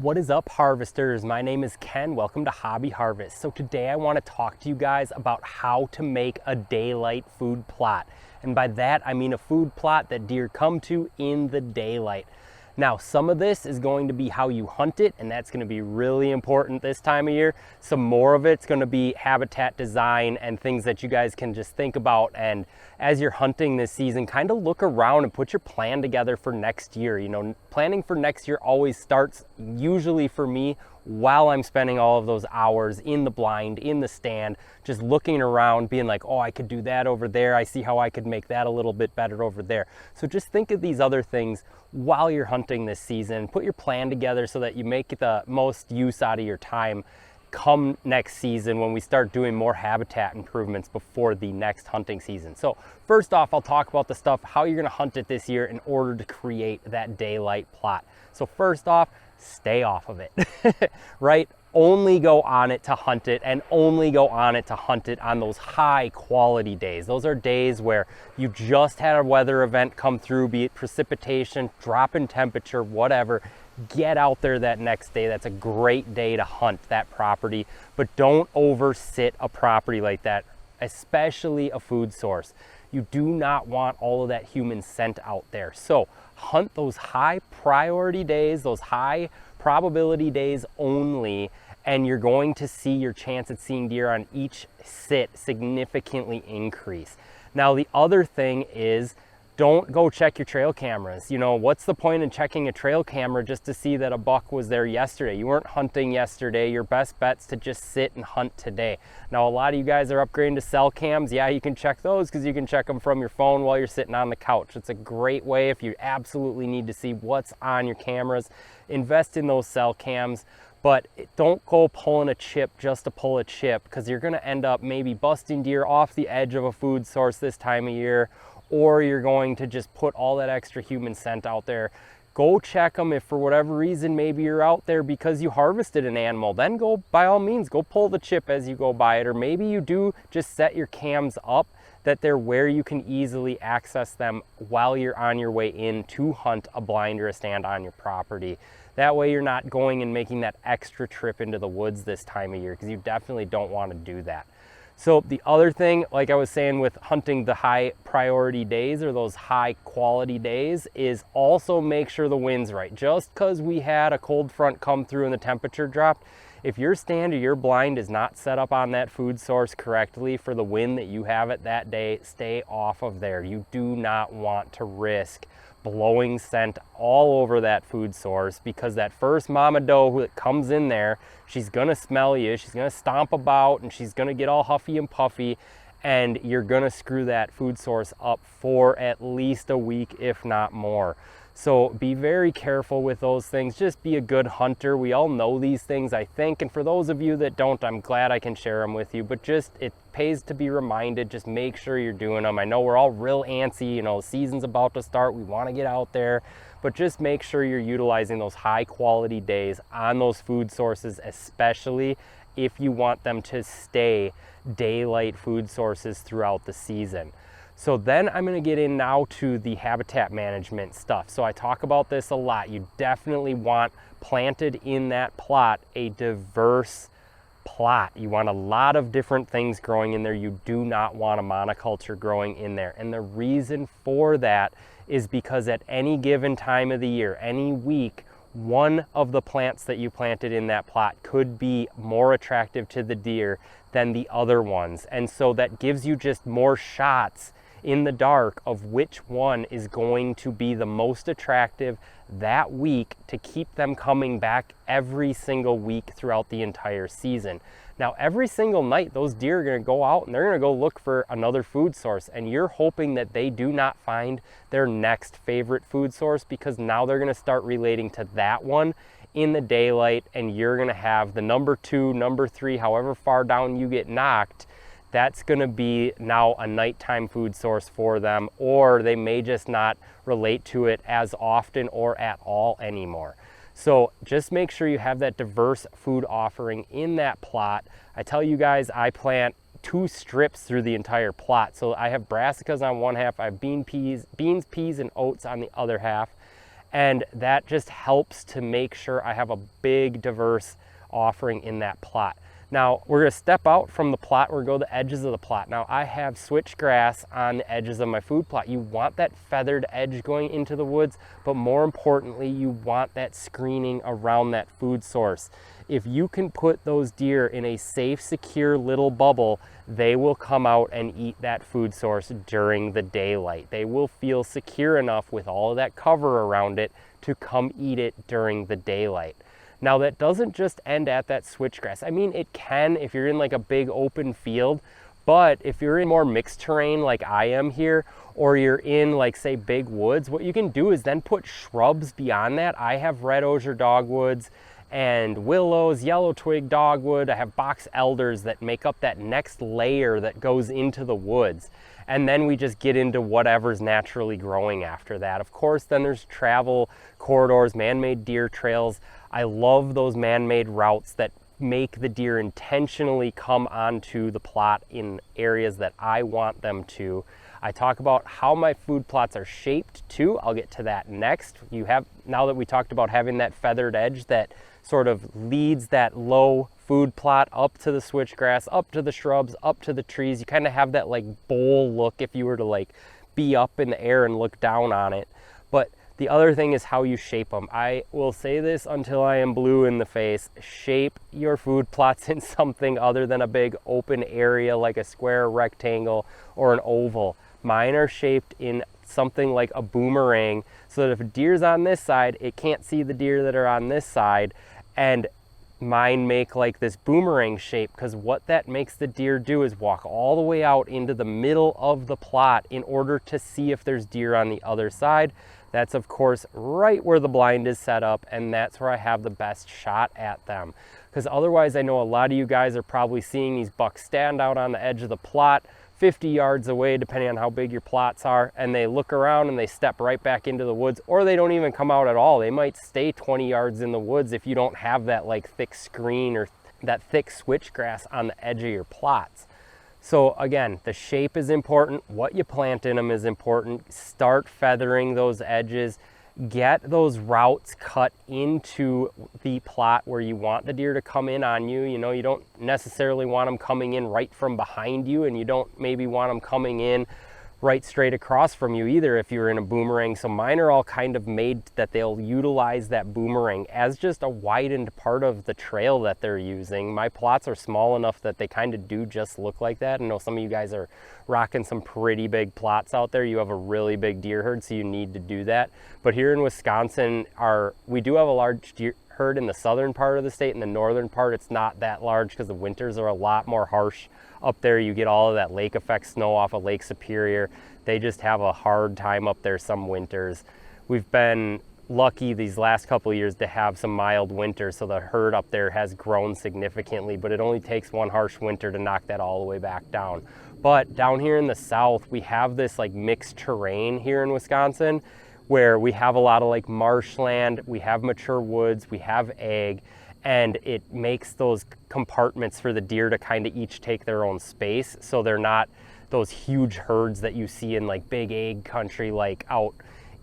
What is up, harvesters? My name is Ken. Welcome to Hobby Harvest. So today I want to talk to you guys about how to make a daylight food plot. And by that, I mean a food plot that deer come to in the daylight. Now, some of this is going to be how you hunt it, and that's going to be really important this time of year. Some more of it's going to be habitat design and things that you guys can just think about. And as you're hunting this season, kind of look around and put your plan together for next year. You know, planning for next year always starts, usually for me, while I'm spending all of those hours in the blind, in the stand, just looking around, being like, oh, I could do that over there. I see how I could make that a little bit better over there. So just think of these other things while you're hunting this season. Put your plan together so that you make the most use out of your time come next season when we start doing more habitat improvements before the next hunting season. So first off, I'll talk about the stuff, how you're gonna hunt it this year in order to create that daylight plot. So first off, stay off of it, right? Only go on it to hunt it, and only go on it to hunt it on those high quality days. Those are days where you just had a weather event come through, be it precipitation, drop in temperature, whatever. Get out there that next day. That's a great day to hunt that property, but don't oversit a property like that, especially a food source. You do not want all of that human scent out there. So hunt those high priority days, those high probability days only, and you're going to see your chance at seeing deer on each sit significantly increase. Now, the other thing is, don't go check your trail cameras. You know, what's the point in checking a trail camera just to see that a buck was there yesterday? You weren't hunting yesterday. Your best bet's to just sit and hunt today. Now, a lot of you guys are upgrading to cell cams. Yeah, you can check those because you can check them from your phone while you're sitting on the couch. It's a great way if you absolutely need to see what's on your cameras. Invest in those cell cams, but don't go pulling a chip just to pull a chip, because you're gonna end up maybe busting deer off the edge of a food source this time of year, or you're going to just put all that extra human scent out there. Go check them. If for whatever reason, maybe you're out there because you harvested an animal, then go, by all means, go pull the chip as you go by it. Or maybe you do just set your cams up that they're where you can easily access them while you're on your way in to hunt a blind or a stand on your property. That way you're not going and making that extra trip into the woods this time of year, because you definitely don't want to do that. So the other thing, like I was saying with hunting the high priority days or those high quality days, is also make sure the wind's right. Just because we had a cold front come through and the temperature dropped, if your stand or your blind is not set up on that food source correctly for the wind that you have it that day, stay off of there. You do not want to risk blowing scent all over that food source, because that first mama doe that comes in there, she's gonna smell you, she's gonna stomp about, and she's gonna get all huffy and puffy, and you're gonna screw that food source up for at least a week, if not more. So be very careful with those things. Just be a good hunter. We all know these things, I think, and for those of you that don't, I'm glad I can share them with you, but just, it pays to be reminded. Just make sure you're doing them. I know we're all real antsy, you know, the season's about to start, we want to get out there, but just make sure you're utilizing those high quality days on those food sources, especially if you want them to stay daylight food sources throughout the season. So then I'm gonna get in now to the habitat management stuff. So I talk about this a lot. You definitely want planted in that plot a diverse plot. You want a lot of different things growing in there. You do not want a monoculture growing in there. And the reason for that is because at any given time of the year, any week, one of the plants that you planted in that plot could be more attractive to the deer than the other ones. And so that gives you just more shots in the dark of which one is going to be the most attractive that week to keep them coming back every single week throughout the entire season. Now, every single night, those deer are going to go out and they're going to go look for another food source, and you're hoping that they do not find their next favorite food source, because now they're going to start relating to that one in the daylight, and you're going to have the number 2, number 3, however far down you get knocked, that's going to be now a nighttime food source for them, or they may just not relate to it as often or at all anymore. So just make sure you have that diverse food offering in that plot. I tell you guys, I plant 2 strips through the entire plot. So I have brassicas on one half, I have beans, peas, and oats on the other half. And that just helps to make sure I have a big, diverse offering in that plot. Now we're gonna step out from the plot, we're gonna go to the edges of the plot. Now I have switchgrass on the edges of my food plot. You want that feathered edge going into the woods, but more importantly, you want that screening around that food source. If you can put those deer in a safe, secure little bubble, they will come out and eat that food source during the daylight. They will feel secure enough with all of that cover around it to come eat it during the daylight. Now that doesn't just end at that switchgrass. I mean, it can if you're in like a big open field, but if you're in more mixed terrain like I am here, or you're in like say big woods, what you can do is then put shrubs beyond that. I have red osier dogwoods and willows, yellow twig dogwood. I have box elders that make up that next layer that goes into the woods. And then we just get into whatever's naturally growing after that. Of course, then there's travel corridors, man-made deer trails. I love those man-made routes that make the deer intentionally come onto the plot in areas that I want them to. I talk about how my food plots are shaped too. I'll get to that next. Now that we talked about having that feathered edge that sort of leads that low food plot up to the switchgrass, up to the shrubs, up to the trees. You kind of have that like bowl look if you were to like be up in the air and look down on it. But the other thing is how you shape them. I will say this until I am blue in the face. Shape your food plots in something other than a big open area like a square, rectangle, or an oval. Mine are shaped in something like a boomerang so that if a deer's on this side, it can't see the deer that are on this side. And mine make like this boomerang shape because what that makes the deer do is walk all the way out into the middle of the plot in order to see if there's deer on the other side. That's of course right where the blind is set up, and that's where I have the best shot at them. Because otherwise I know a lot of you guys are probably seeing these bucks stand out on the edge of the plot 50 yards away, depending on how big your plots are, and they look around and they step right back into the woods, or they don't even come out at all. They might stay 20 yards in the woods if you don't have that like thick screen or that thick switchgrass on the edge of your plots. So again, the shape is important. What you plant in them is important. Start feathering those edges. Get those routes cut into the plot where you want the deer to come in on you. You know, you don't necessarily want them coming in right from behind you, and you don't maybe want them coming in right straight across from you either if you're in a boomerang. So mine are all kind of made that they'll utilize that boomerang as just a widened part of the trail that they're using. My plots are small enough that they kind of do just look like that. I know some of you guys are rocking some pretty big plots out there. You have a really big deer herd, so you need to do that. But here in Wisconsin, we do have a large deer herd in the southern part of the state. In the northern part, it's not that large because the winters are a lot more harsh. Up there you get all of that lake effect snow off of Lake Superior. They just have a hard time up there some winters. We've been lucky these last couple of years to have some mild winters, so the herd up there has grown significantly, but it only takes one harsh winter to knock that all the way back down. But down here in the south, we have this like mixed terrain here in Wisconsin where we have a lot of like marshland, we have mature woods, we have ag, and it makes those compartments for the deer to kind of each take their own space, so they're not those huge herds that you see in like big ag country like out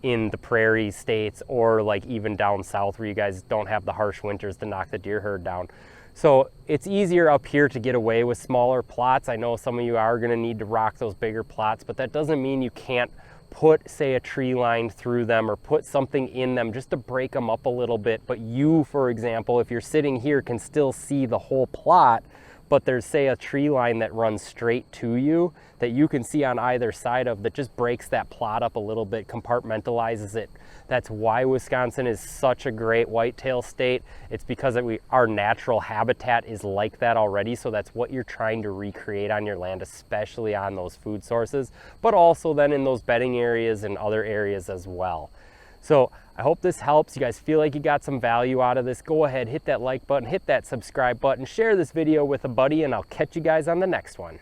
in the prairie states, or like even down south where you guys don't have the harsh winters to knock the deer herd down. So it's easier up here to get away with smaller plots. I know some of you are going to need to rock those bigger plots, but that doesn't mean you can't put, say, a tree line through them or put something in them just to break them up a little bit. But you, for example, if you're sitting here, can still see the whole plot, but there's, say, a tree line that runs straight to you that you can see on either side of, that just breaks that plot up a little bit, compartmentalizes it. That's why Wisconsin is such a great whitetail state. It's because our natural habitat is like that already, so that's what you're trying to recreate on your land, especially on those food sources, but also then in those bedding areas and other areas as well. So I hope this helps. You guys feel like you got some value out of this, go ahead, hit that like button, hit that subscribe button, share this video with a buddy, and I'll catch you guys on the next one.